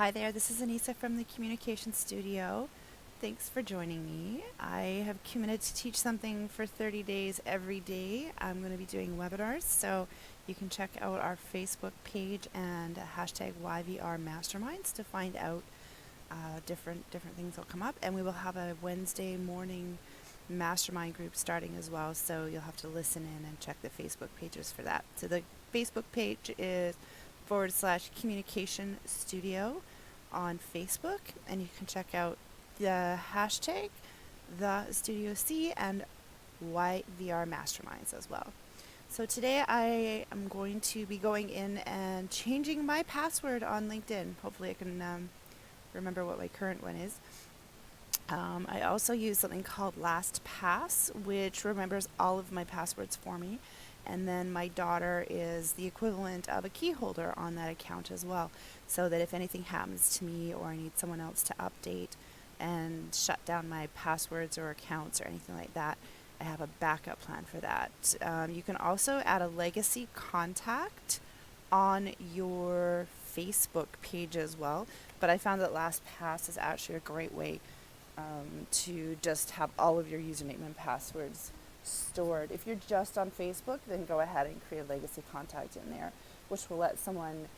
Hi there, this is Anissa from the Communication Studio. Thanks for joining me. I have committed to teach something for 30 days every day. I'm going to be doing webinars, so you can check out our Facebook page and hashtag YVR Masterminds to find out different things will come up. And we will have a Wednesday morning mastermind group starting as well, so you'll have to listen in and check the Facebook pages for that. So the Facebook page is /communication studio on Facebook, and you can check out the hashtag the Studio C and YVR Masterminds as well. So today I am going to be going in and changing my password on LinkedIn. Hopefully I can remember what my current one is. I also use something called LastPass, which remembers all of my passwords for me. And then my daughter is the equivalent of a key holder on that account as well, so that if anything happens to me or I need someone else to update and shut down my passwords or accounts or anything like that, I have a backup plan for that. You can also add a legacy contact on your Facebook page as well, but I found that LastPass is actually a great way to just have all of your username and passwords stored. If you're just on Facebook, then go ahead and create a legacy contact in there, which will let someone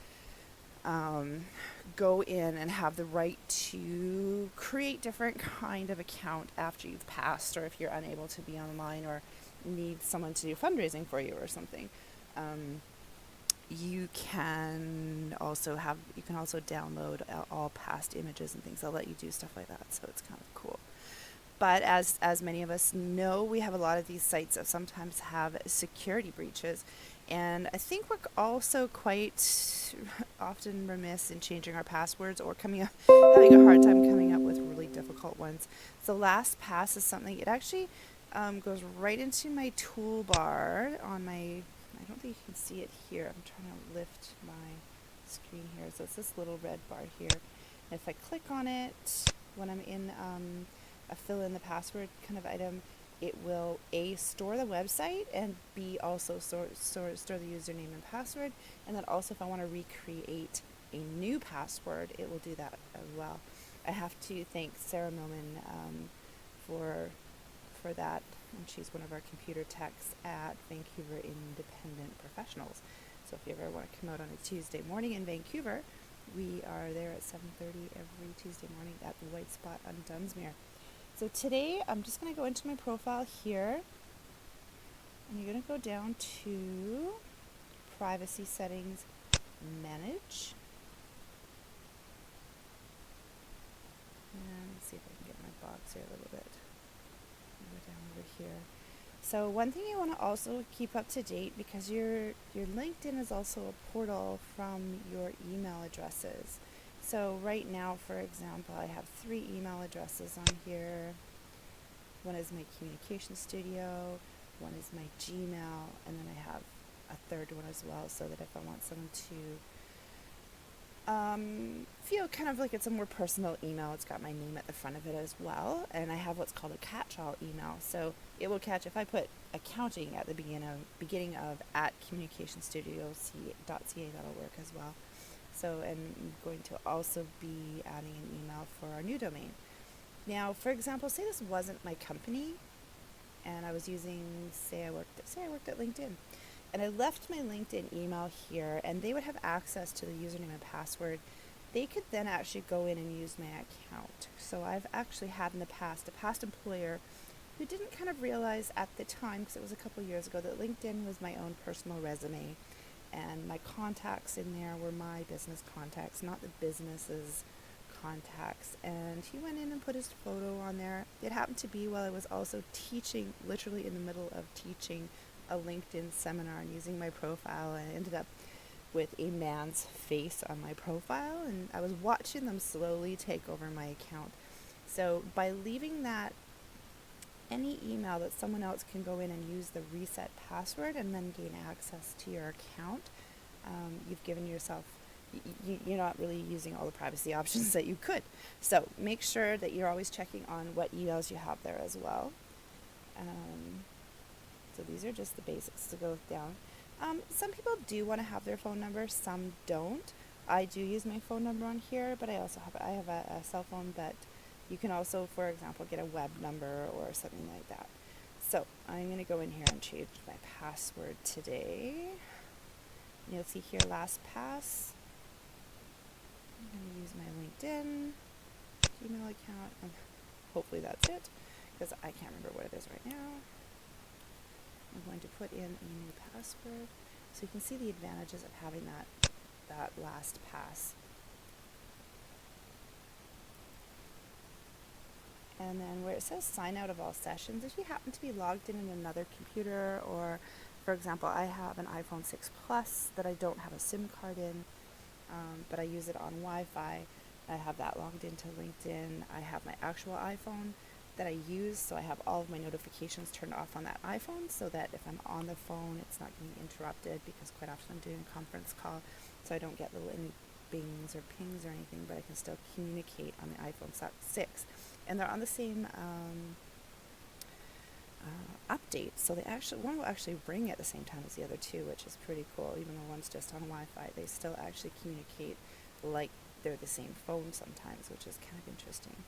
go in and have the right to create different kind of account after you've passed, or if you're unable to be online or need someone to do fundraising for you or something. You can also download all past images and things. They'll let you do stuff like that, so it's kind of cool. But as many of us know, we have a lot of these sites that sometimes have security breaches, and I think we're also quite often remiss in changing our passwords or having a hard time coming up with really difficult ones. So LastPass is something. It actually goes right into my toolbar on my. I don't think you can see it here. I'm trying to lift my screen here. So it's this little red bar here. And if I click on it when I'm in a fill in the password kind of item, it will A, store the website, and B, also store the username and password. And then also if I want to recreate a new password, it will do that as well. I have to thank Sarah Millman for that. And she's one of our computer techs at Vancouver Independent Professionals. So if you ever want to come out on a Tuesday morning in Vancouver, we are there at 7:30 every Tuesday morning at the White Spot on Dunsmuir. So today I'm just going to go into my profile here, and you're going to go down to Privacy Settings, Manage. And let's see if I can get my box here a little bit. Go down over here. So one thing you want to also keep up to date, because your LinkedIn is also a portal from your email addresses. So right now, for example, I have 3 email addresses on here. One is my Communication Studio, one is my Gmail, and then I have a third one as well, so that if I want someone to feel kind of like it's a more personal email, it's got my name at the front of it as well. And I have what's called a catch-all email, so it will catch if I put accounting at the beginning of at communicationstudio.ca, that'll work as well. So, and I'm going to also be adding an email for our new domain. Now, for example, say this wasn't my company, and I was using, say I worked at LinkedIn, and I left my LinkedIn email here, and they would have access to the username and password. They could then actually go in and use my account. So I've actually had in the past a past employer who didn't kind of realize at the time, because it was a couple years ago, that LinkedIn was my own personal resume, and my contacts in there were my business contacts, not the business's contacts. And he went in and put his photo on there. It happened to be while I was also teaching, literally in the middle of teaching a LinkedIn seminar and using my profile, and I ended up with a man's face on my profile, and I was watching them slowly take over my account. So by leaving that, any email that someone else can go in and use the reset password and then gain access to your account, you've given yourself, you're not really using all the privacy options that you could. So make sure that you're always checking on what emails you have there as well. So these are just the basics to go down. Some people do want to have their phone number, some don't. I do use my phone number on here, but I also have a cell phone that you can also, for example, get a web number or something like that. So I'm going to go in here and change my password today. You'll see here LastPass. I'm going to use my LinkedIn Gmail account, and hopefully that's it, because I can't remember what it is right now. I'm going to put in a new password, so you can see the advantages of having that LastPass. And then where it says sign out of all sessions, if you happen to be logged in another computer, or for example, I have an iPhone 6 Plus that I don't have a SIM card in, but I use it on Wi-Fi. I have that logged into LinkedIn. I have my actual iPhone that I use, so I have all of my notifications turned off on that iPhone, so that if I'm on the phone, it's not getting interrupted, because quite often I'm doing a conference call, so I don't get any bings or pings or anything, but I can still communicate on the iPhone 6. And they're on the same update, so one will actually ring at the same time as the other two, which is pretty cool. Even though one's just on Wi-Fi, they still actually communicate like they're the same phone sometimes, which is kind of interesting.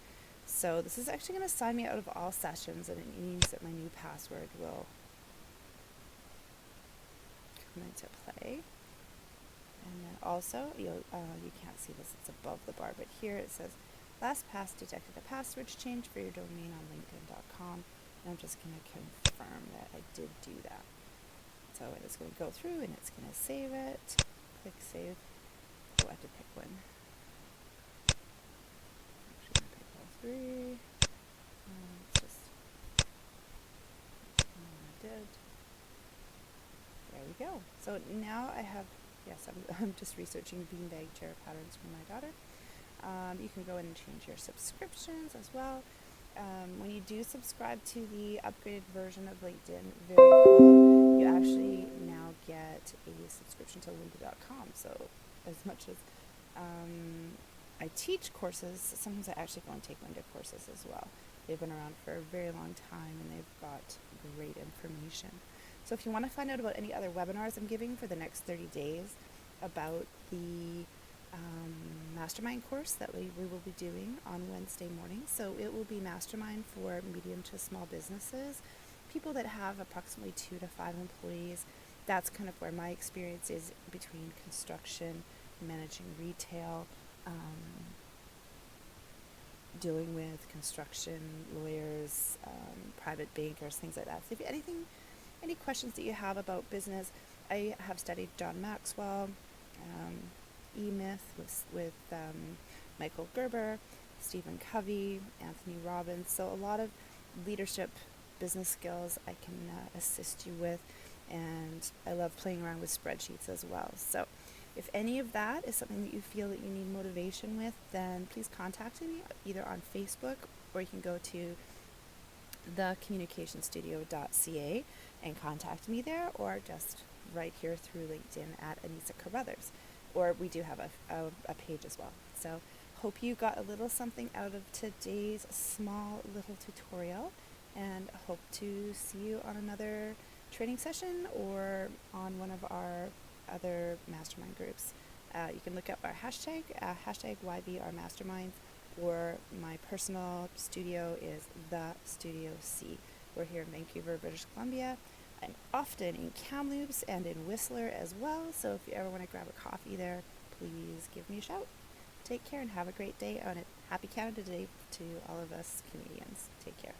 So this is actually going to sign me out of all sessions, and it means that my new password will come into play. And then also, you can't see this, it's above the bar, but here it says, LastPass detected a password change for your domain on LinkedIn.com. And I'm just going to confirm that I did do that. So it's going to go through and it's going to save it. Click save. Oh, I have to pick one. I'm actually going to pick all three. It's just, I did. There we go. So now I have, yes, I'm just researching beanbag chair patterns for my daughter. You can go in and change your subscriptions as well. When you do subscribe to the upgraded version of LinkedIn, very cool, you actually now get a subscription to lynda.com. So as much as I teach courses, sometimes I actually go and take Lynda courses as well. They've been around for a very long time, and they've got great information. So if you want to find out about any other webinars I'm giving for the next 30 days about the mastermind course that we will be doing on Wednesday morning. So it will be mastermind for medium to small businesses, people that have approximately 2 to 5 employees. That's kind of where my experience is between construction, managing retail, dealing with construction, lawyers, private bankers, things like that. So if you any questions that you have about business, I have studied John Maxwell, E-Myth with Michael Gerber, Stephen Covey, Anthony Robbins. So a lot of leadership business skills I can assist you with, and I love playing around with spreadsheets as well. So if any of that is something that you feel that you need motivation with, then please contact me either on Facebook, or you can go to thecommunicationstudio.ca and contact me there, or just right here through LinkedIn at Anissa Carruthers. Or we do have a page as well. So hope you got a little something out of today's small little tutorial, and hope to see you on another training session or on one of our other mastermind groups. You can look up our hashtag YBRMasterminds, or my personal studio is The Studio C. We're here in Vancouver, British Columbia. I'm often in Kamloops and in Whistler as well, so if you ever want to grab a coffee there, please give me a shout. Take care and have a great day on it. Happy Canada Day to all of us Canadians. Take care.